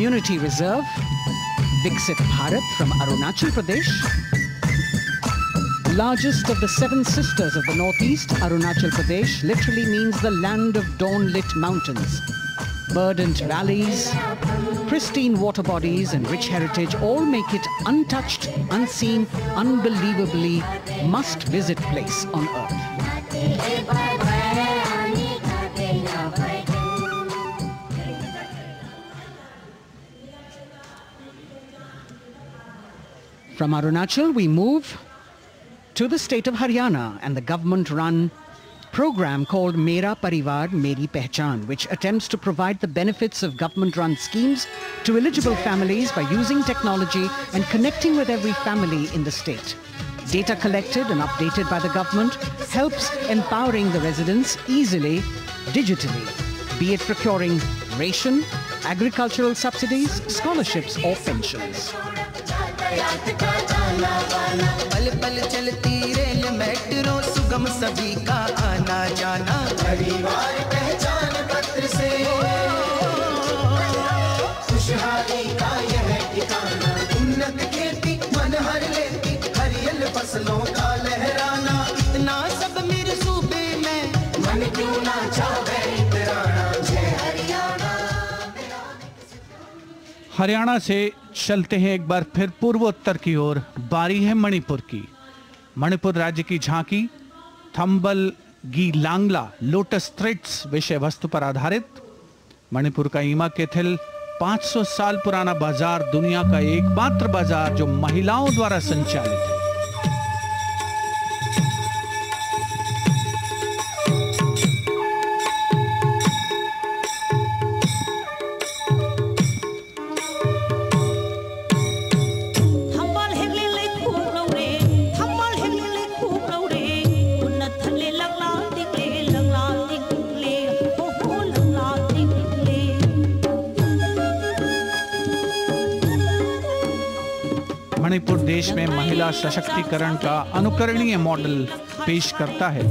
Community Reserve, Viksit Bharat from Arunachal Pradesh. Largest of the 7 sisters of the Northeast, Arunachal Pradesh literally means the land of dawn-lit mountains. Verdant valleys, pristine water bodies and rich heritage all make it untouched, unseen, unbelievably must-visit place on earth. From Arunachal, we move to the state of Haryana and the government-run program called Mera Parivar Meri Pehchan, which attempts to provide the benefits of government-run schemes to eligible families by using technology and connecting with every family in the state. Data collected and updated by the government helps empowering the residents easily, digitally, be it procuring ration, agricultural subsidies, scholarships or pensions. पल पल चलती rail metro सुगम सभी का आना जाना परिवार पहचान पत्र से खुशहाली का यह ठिकाना उन्नत खेती मन हर लेती हरियल फसलों का लहराना इतना सब मेरे सूबे में मन क्यों ना चाहे इतराना जय हरियाणा। हरियाणा से चलते हैं एक बार फिर पूर्वोत्तर की ओर। बारी है मणिपुर की। मणिपुर राज्य की झांकी थंबल गी लांगला लोटस थ्रेड्स विषय वस्तु पर आधारित। मणिपुर का ईमा केथिल 500 साल पुराना बाजार, दुनिया का एकमात्र बाजार जो महिलाओं द्वारा संचालित है। मणिपुर देश में महिला सशक्तिकरण का अनुकरणीय मॉडल पेश करता है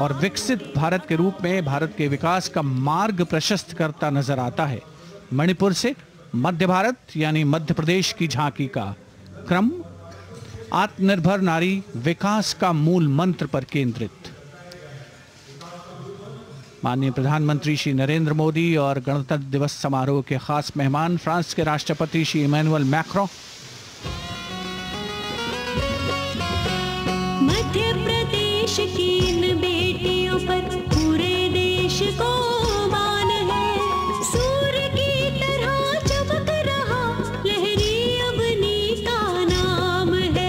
और विकसित भारत के रूप में भारत के विकास का मार्ग प्रशस्त करता नजर आता है। मणिपुर से मध्य भारत यानी मध्य प्रदेश की झांकी का क्रम आत्मनिर्भर नारी विकास का मूल मंत्र पर केंद्रित। माननीय प्रधानमंत्री श्री नरेंद्र मोदी और गणतंत्र दिवस समारोह के खास मेहमान फ्रांस के राष्ट्रपति श्री इमैनुअल मैक्रों। मध्य प्रदेश की इन बेटियों पर पूरे देश को मान है। सूर्य की तरह चमक रहा लहरी अवनी का नाम है।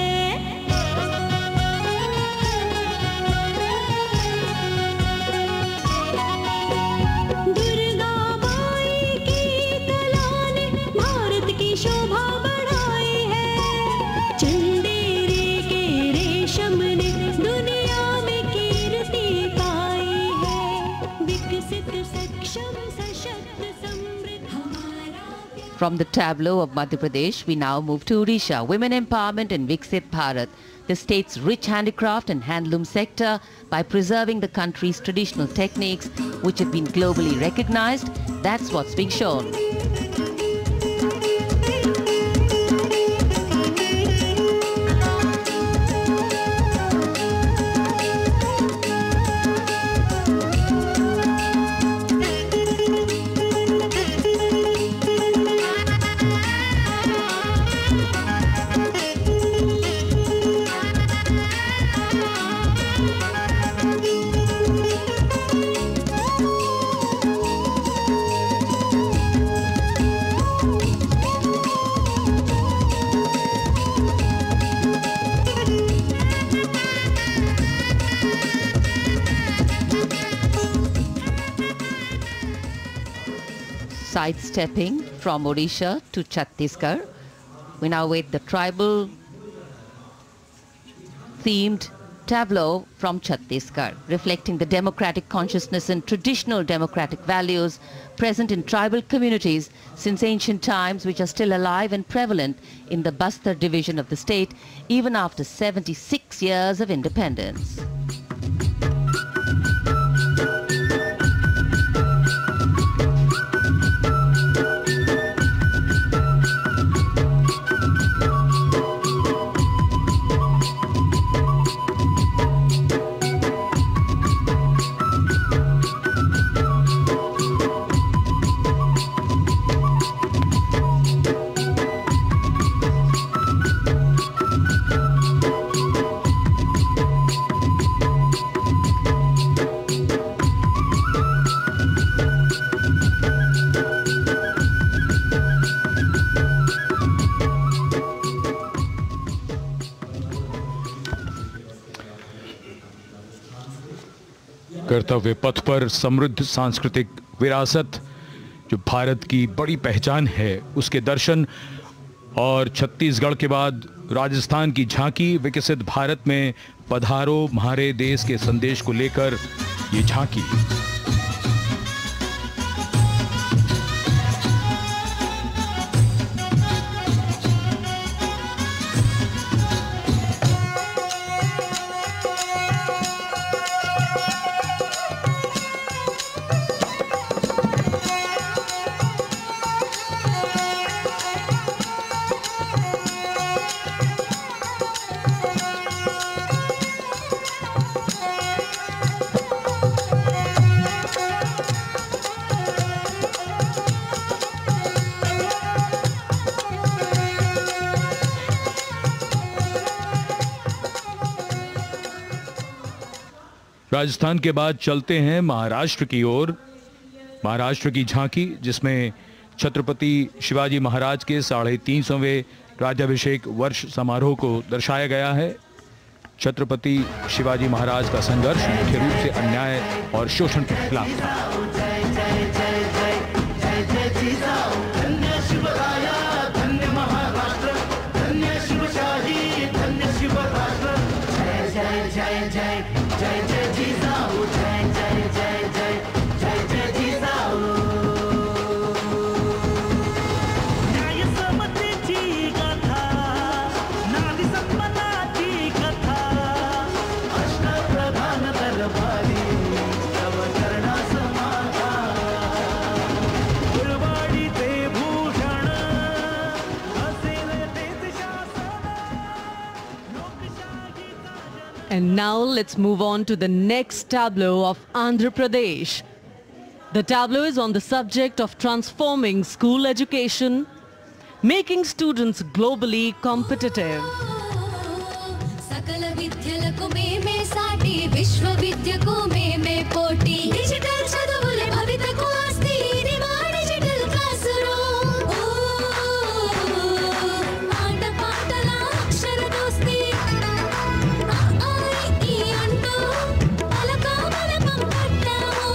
शोभा बढ़ाई है। चंदेरे के रेशम ने दुनिया में कीर्ति पाई है। विकसित सक्षम सशक्त समृद्ध हमारा। From the tableau of Madhya Pradesh, we now move to Odisha. Women empowerment in Viksit Bharat, the state's rich handicraft and handloom sector, by preserving the country's traditional techniques, which have been globally recognized. That's what's being shown. Sidestepping from Odisha to Chhattisgarh, we now wait the tribal themed tableau from Chhattisgarh, reflecting the democratic consciousness and traditional democratic values present in tribal communities since ancient times, which are still alive and prevalent in the Bastar division of the state, even after 76 years of independence. कर्तव्य पथ पर समृद्ध सांस्कृतिक विरासत जो भारत की बड़ी पहचान है उसके दर्शन, और छत्तीसगढ़ के बाद राजस्थान की झांकी विकसित भारत में पधारो म्हारे देश के संदेश को लेकर ये झांकी। राजस्थान के बाद चलते हैं महाराष्ट्र की ओर। महाराष्ट्र की झांकी जिसमें छत्रपति शिवाजी महाराज के 350वें राज्याभिषेक वर्ष समारोह को दर्शाया गया है। छत्रपति शिवाजी महाराज का संघर्ष मुख्य रूप से अन्याय और शोषण के खिलाफ था। And now let's move on to the next tableau of Andhra Pradesh. The tableau is on the subject of transforming school education, making students globally competitive. सकल विद्यలకు మేమే సాటి విశ్వవిద్యకు మేమే పోటీ డిజిటల్ చదువుల భవితకు ఆస్తి ఇది మా డిజిటల్ క్లాస్ రూమ్ ఆట పాటల అక్షర దోస్తి ఈ అంటూ పలకా బలపం పట్టాము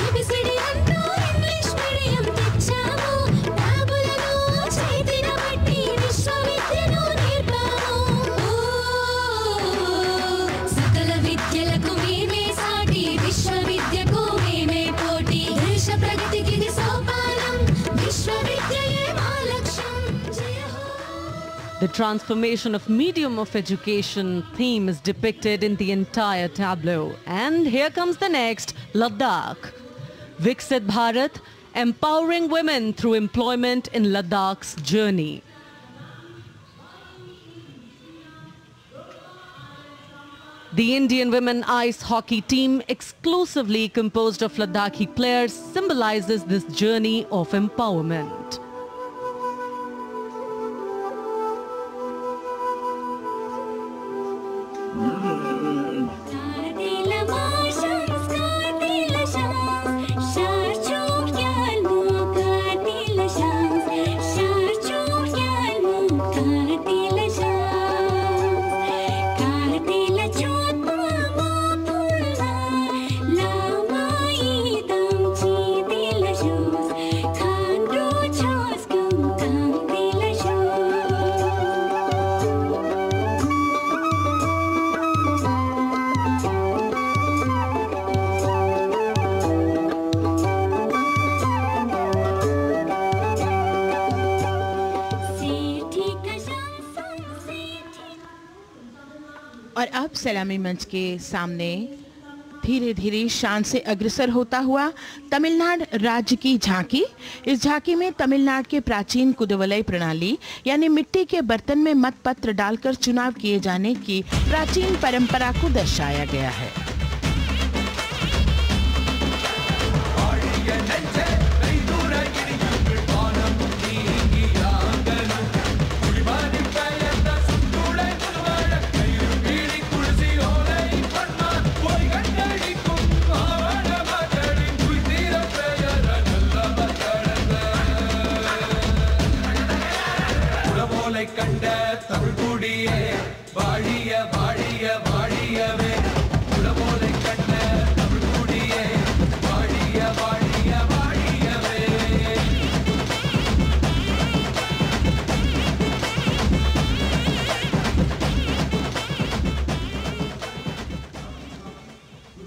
ఏబిసిడి అంటూ ఇంగ్లీష్ మీడియం తెచ్చాము ట్యాబులను చేతిన బట్టి విశ్వవిద్యను सकल विद्यలకు మేమే సాటి విశ్వవిద్యకు మేమే పోటీ దేశ ప్రగతికి సోపానం విశ్వవిద్యయే మా లక్ష్యం జయ హో. The transformation of medium of education theme is depicted in the entire tableau. And here comes the next, Ladakh. Viksit Bharat, empowering women through employment in Ladakh's journey. The Indian women ice hockey team, exclusively composed of Ladakhi players, symbolizes this journey of empowerment. और अब सलामी मंच के सामने धीरे धीरे शान से अग्रसर होता हुआ तमिलनाडु राज्य की झांकी। इस झांकी में तमिलनाडु के प्राचीन कुदवलय प्रणाली यानी मिट्टी के बर्तन में मतपत्र डालकर चुनाव किए जाने की प्राचीन परंपरा को दर्शाया गया है। கண்ட தமிழ் குடியே வாழிய வாழிய வாழியவே உலகோலை கண்ட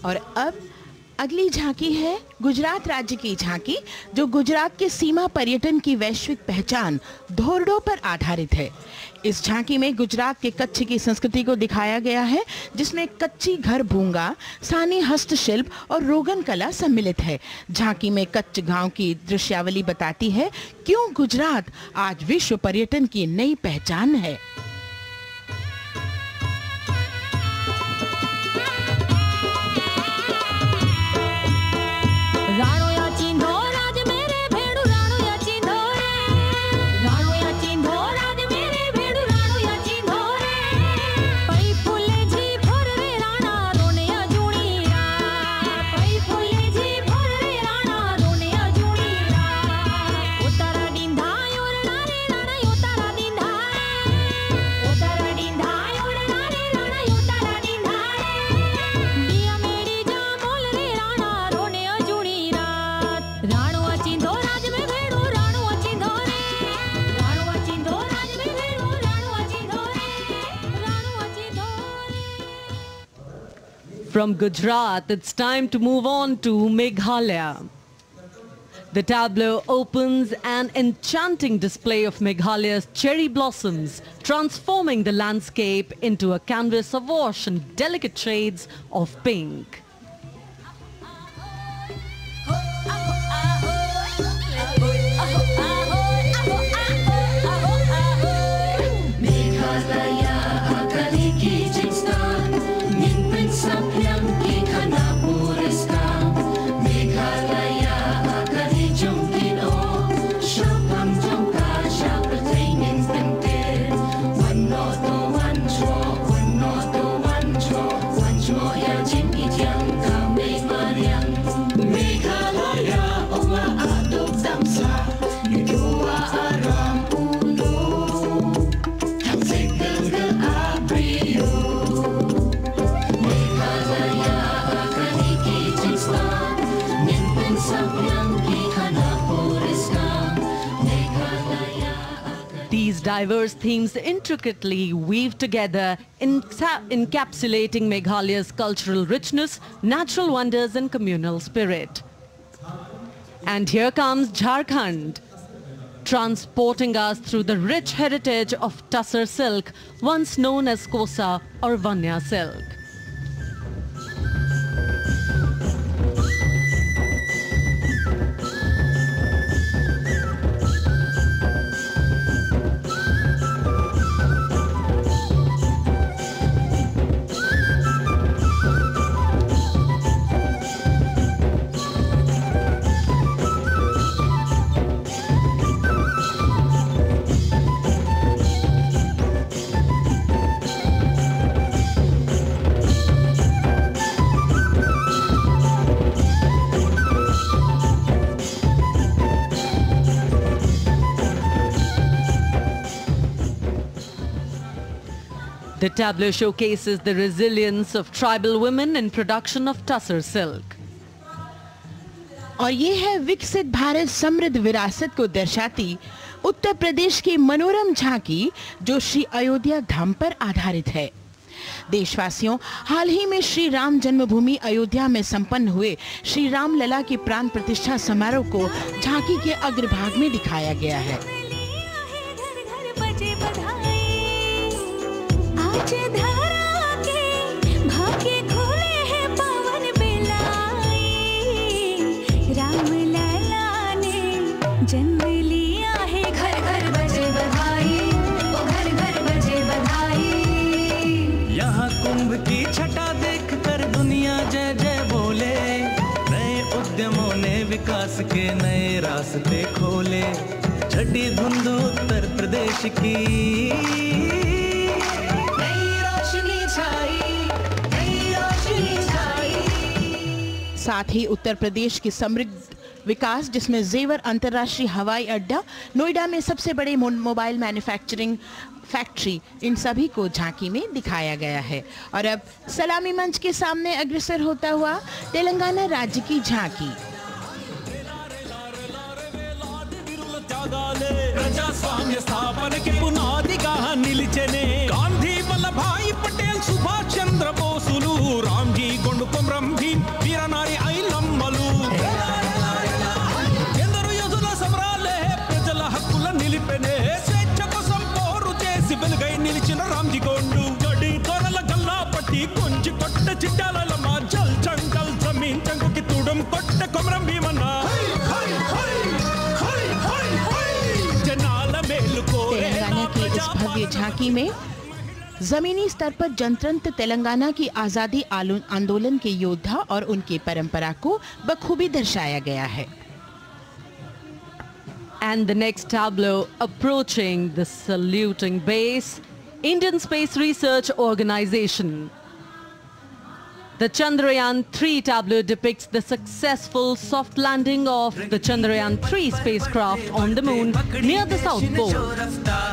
और अब अगली झांकी है गुजरात राज्य की झांकी, जो गुजरात के सीमा पर्यटन की वैश्विक पहचान धोरडो पर आधारित है। इस झांकी में गुजरात के कच्छ की संस्कृति को दिखाया गया है, जिसमें कच्ची घर भूंगा, स्थानीय हस्तशिल्प और रोगन कला सम्मिलित है। झांकी में कच्छ गांव की दृश्यावली बताती है क्यों गुजरात आज विश्व पर्यटन की नई पहचान है। From Gujarat, it's time to move on to Meghalaya. The tableau opens an enchanting display of Meghalaya's cherry blossoms, transforming the landscape into a canvas awash in delicate shades of pink. These diverse themes intricately weave together, encapsulating Meghalaya's cultural richness, natural wonders and communal spirit. And here comes Jharkhand, transporting us through the rich heritage of Tussar silk, once known as Kosa or Vanya silk. The tableau showcases the resilience of tribal women in production of Tussar silk. और ये है विकसित भारत समृद्ध विरासत को दर्शाती उत्तर प्रदेश की मनोरम झांकी, जो श्री अयोध्या धाम पर आधारित है। देशवासियों, हाल ही में श्री राम जन्मभूमि अयोध्या में संपन्न हुए श्री राम लला की प्राण प्रतिष्ठा समारोह को झांकी के अग्रभाग में दिखाया गया है। जन्म लिया है, घर घर बजे बधाई, ओ घर घर बजे बधाई। यहाँ कुंभ की छटा देख कर दुनिया जय जय बोले, नए उद्यमों ने विकास के नए रास्ते खोले। छठी धुंध उत्तर प्रदेश की नई रोशनी छाई, नई रोशनी छाई। साथ ही उत्तर प्रदेश की समृद्ध विकास, जिसमें जेवर अंतर्राष्ट्रीय हवाई अड्डा, नोएडा में सबसे बड़े मोबाइल मैन्युफैक्चरिंग फैक्ट्री, इन सभी को झांकी में दिखाया गया है। और अब सलामी मंच के सामने अग्रसर होता हुआ तेलंगाना राज्य की झांकी। ప్రజాస్వామ్య స్థాపనకి పునాదిగా నిలిచెనే గాంధీ వల్లభాయ్ పటేల్ సుభాష్ చంద్ర బోసులు రామ్జీ గొండు కొమ్రంభీ ये झांकी में जमीनी स्तर पर जनतंत्र तेलंगाना की आजादी आंदोलन के योद्धा और उनकी परंपरा को बखूबी दर्शाया गया है। And the next tableau approaching the saluting base, Indian Space Research Organization. The Chandrayaan-3 tableau depicts the successful soft landing of the Chandrayaan-3 spacecraft on the moon near the South Pole.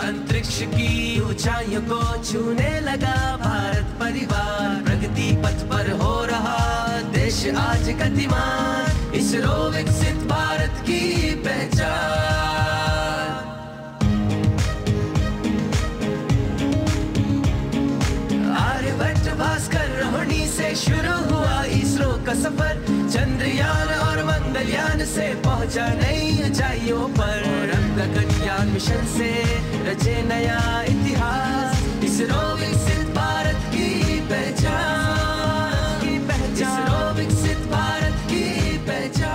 अंतरिक्ष की ऊंचाइयों को छूने लगा भारत परिवार, प्रगति पथ पर हो रहा देश आज गतिमान, इसरो विकसित भारत की पहचान। आर्यभट्ट भास्कर रोहिणी से शुरू हुआ इसरो का सफर, चंद्रयान और मंगलयान से पहुंचा नई ऊंचाइयों पर, गगनयान मिशन से रचे नया इतिहास, इसरो विकसित भारत की पहचान, इसरो विकसित भारत की पहचान।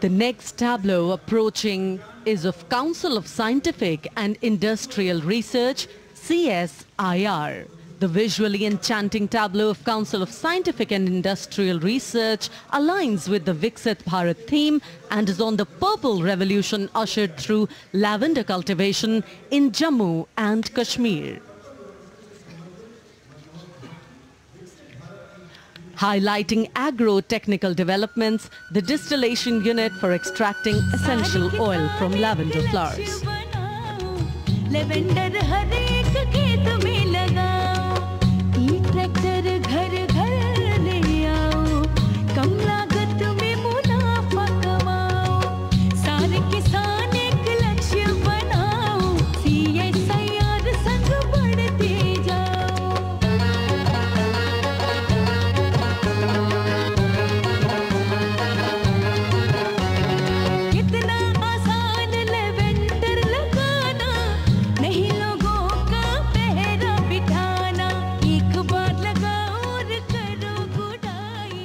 The next tableau approaching is of Council of Scientific and Industrial Research, CSIR. The visually enchanting tableau of Council of Scientific and Industrial Research aligns with the Viksit Bharat theme and is on the purple revolution ushered through lavender cultivation in Jammu and Kashmir. Highlighting agro-technical developments, the distillation unit for extracting essential oil from lavender flowers. Lavender हर एक खेत में लगाओ, ई tractor घर घर ले आओ, कम लागत में मुनाफा कमाओ, सारे किसान एक लक्ष्य बनाओ, CSIR संग बढ़ते जाओ। कितना आसान लेवेंडर लगाना, नहीं लोगों का पहरा बिठाना, एक बार लगाओ और करो गुडाई।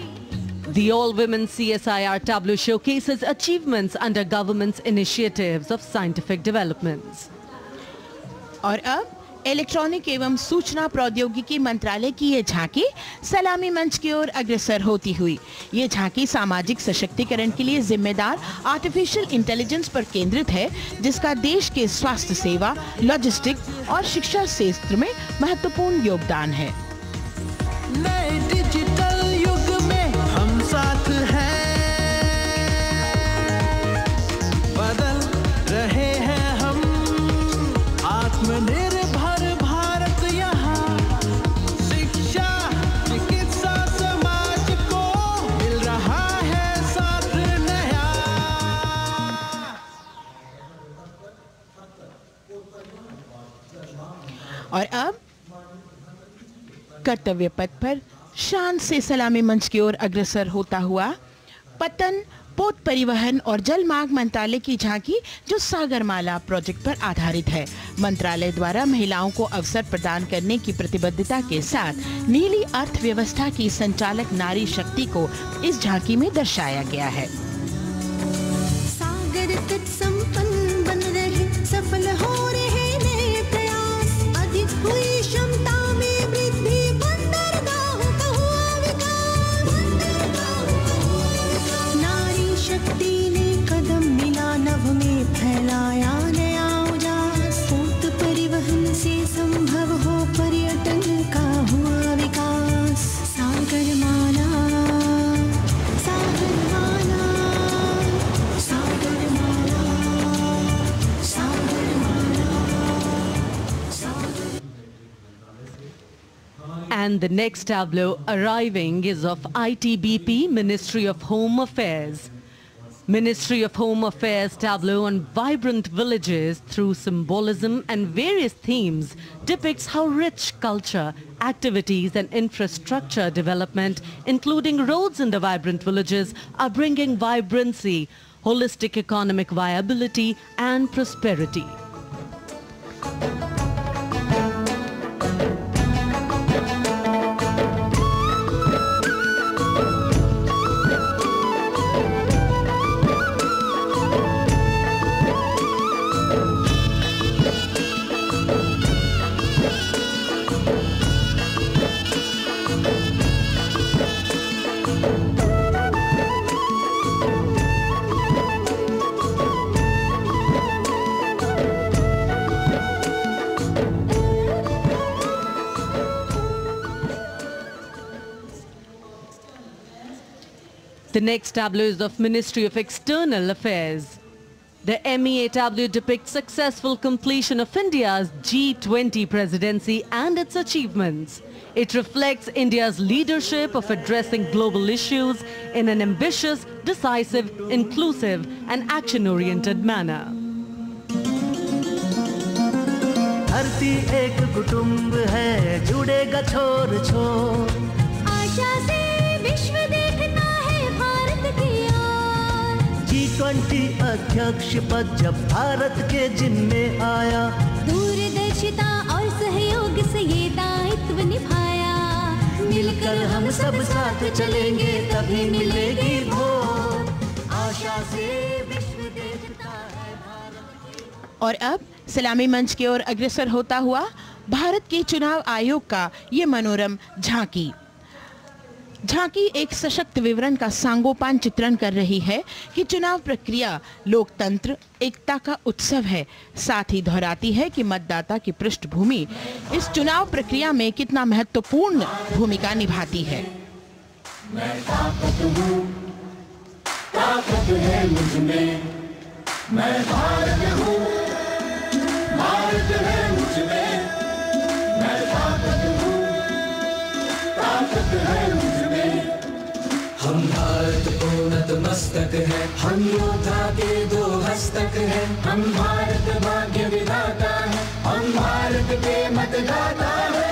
The all-women CSIR tableau showcases achievements under government's initiatives of scientific developments. और अब इलेक्ट्रॉनिक एवं सूचना प्रौद्योगिकी मंत्रालय की ये झांकी सलामी मंच की ओर अग्रसर होती हुई। ये झांकी सामाजिक सशक्तिकरण के लिए जिम्मेदार आर्टिफिशियल इंटेलिजेंस पर केंद्रित है, जिसका देश के स्वास्थ्य सेवा, लॉजिस्टिक और शिक्षा क्षेत्र में महत्वपूर्ण योगदान है। नए डिजिटल युग में हम साथ हैं, बदल रहे हैं हम, आत्मनिर्भर भारत यहाँ, शिक्षा चिकित्सा समाज को मिल रहा है साथ नया। और अब कर्तव्य पथ पर शान से सलामी मंच की ओर अग्रसर होता हुआ पतन, पोत परिवहन और जल मार्ग मंत्रालय की झांकी, जो सागरमाला प्रोजेक्ट पर आधारित है। मंत्रालय द्वारा महिलाओं को अवसर प्रदान करने की प्रतिबद्धता के साथ नीली अर्थव्यवस्था की संचालक नारी शक्ति को इस झांकी में दर्शाया गया है। सागर तट संपन्न बन रहे, सफल हो रहे नए प्रयास, अधिक हुई क्षमता में वृद्धि, बंदरगाहों का हुआ विकास, बंदरगाहों का हुआ विकास। नारी शक्ति ने कदम मिला नभ में, फैलाया नया उजास, पोत परिवहन से संभव हो पर्यटन का हुआ विकास। सागरमाला, सागरमाला, सागरमाला, सागरमाला, सागर। And the next tableau arriving is of ITBP, Ministry of Home Affairs. Ministry of Home Affairs tableau on vibrant villages through symbolism and various themes depicts how rich culture, activities and infrastructure development, including roads in the vibrant villages, are bringing vibrancy, holistic economic viability and prosperity. The next tableau is of Ministry of External Affairs. The MEA tableau depicts successful completion of India's G20 presidency and its achievements. It reflects India's leadership of addressing global issues in an ambitious, decisive, inclusive and action-oriented manner. धरती एक कुटुंब है, जुड़ेगा छोर छोर। आशा से विश्व देखता है भारत की ओर। G20 अध्यक्ष पद जब भारत के जिम्मे आया, दूरदर्शिता और सहयोग से ये दायित्व निभाया। मिलकर हम सब साथ चलेंगे तभी मिलेगी भोर। आशा से विश्व देखता है भारत की। और अब सलामी मंच की ओर अग्रसर होता हुआ भारत के चुनाव आयोग का ये मनोरम झांकी एक सशक्त विवरण का सांगोपान चित्रण कर रही है कि चुनाव प्रक्रिया लोकतंत्र एकता का उत्सव है। साथ ही दोहराती है कि मतदाता की पृष्ठभूमि इस चुनाव प्रक्रिया में कितना महत्वपूर्ण भूमिका निभाती है। मैं ताकत हूँ, ताकत है मुझ में, मैं भारत हूँ, भारत है मुझ में, मैं ताकत हूँ, ताकत है मुझ में। हम भारत को नतमस्तक है, हम योद्धा के दो हस्तक है। हम भारत भाग्य विधाता है, हम भारत के मतदाता है।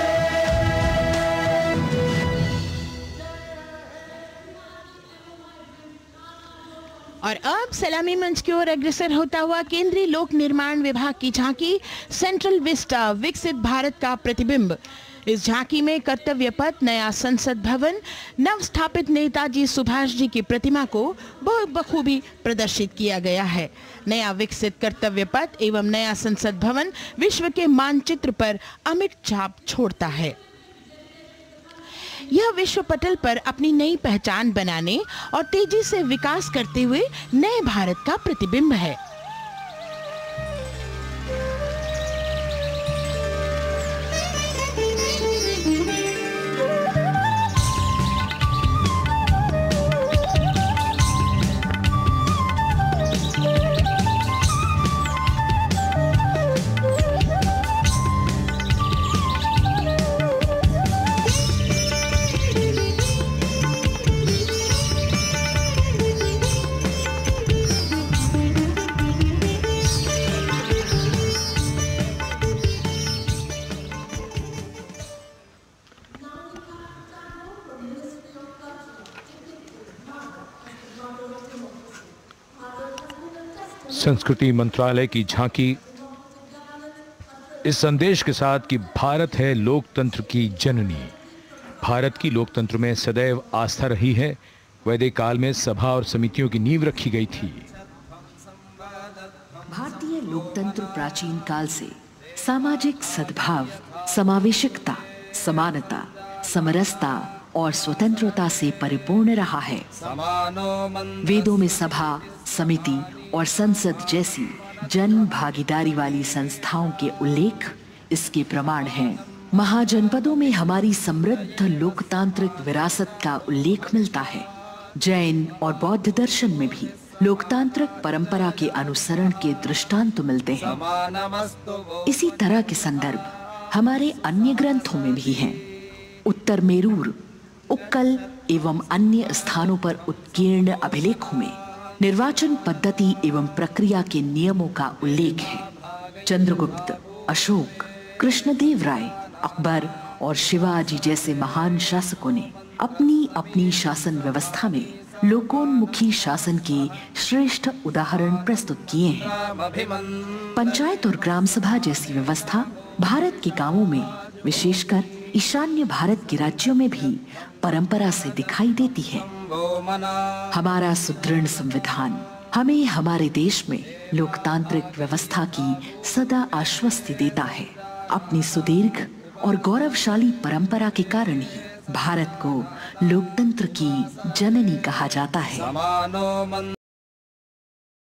और अब सलामी मंच की ओर अग्रसर होता हुआ केंद्रीय लोक निर्माण विभाग की झांकी सेंट्रल विस्टा विकसित भारत का प्रतिबिंब। इस झांकी में कर्तव्य पथ, नया संसद भवन, नव स्थापित नेताजी सुभाष जी की प्रतिमा को बहुत बखूबी प्रदर्शित किया गया है। नया विकसित कर्तव्य पथ एवं नया संसद भवन विश्व के मानचित्र पर अमिट छाप छोड़ता है। यह विश्व पटल पर अपनी नई पहचान बनाने और तेजी से विकास करते हुए नए भारत का प्रतिबिंब है। संस्कृति मंत्रालय की झांकी इस संदेश के साथ कि भारत है लोकतंत्र की जननी। भारत की लोकतंत्र में सदैव आस्था रही है। वैदिक काल में सभा और समितियों की नींव रखी गई थी। भारतीय लोकतंत्र प्राचीन काल से सामाजिक सद्भाव, समावेशकता, समानता, समरसता और स्वतंत्रता से परिपूर्ण रहा है। वेदों में सभा, समिति और संसद जैसी जन भागीदारी वाली संस्थाओं के उल्लेख इसके प्रमाण हैं। महाजनपदों में हमारी समृद्ध लोकतांत्रिक विरासत का उल्लेख मिलता है। जैन और बौद्ध दर्शन में भी लोकतांत्रिक परंपरा के अनुसरण के दृष्टांत मिलते हैं। इसी तरह के संदर्भ हमारे अन्य ग्रंथों में भी हैं। उत्तर मेरूर, उक्कल एवं अन्य स्थानों पर उत्कीर्ण अभिलेखों में निर्वाचन पद्धति एवं प्रक्रिया के नियमों का उल्लेख है। चंद्रगुप्त, अशोक, कृष्णदेव राय, अकबर और शिवाजी जैसे महान शासकों ने अपनी अपनी शासन व्यवस्था में लोकोन्मुखी शासन के श्रेष्ठ उदाहरण प्रस्तुत किए हैं। पंचायत और ग्राम सभा जैसी व्यवस्था भारत के गांवों में, विशेषकर ईशान्य भारत के राज्यों में भी परंपरा से दिखाई देती है। हमारा सुदृढ़ संविधान हमें हमारे देश में लोकतांत्रिक व्यवस्था की सदा आश्वस्ति देता है। अपनी सुदीर्घ और गौरवशाली परंपरा के कारण ही भारत को लोकतंत्र की जननी कहा जाता है।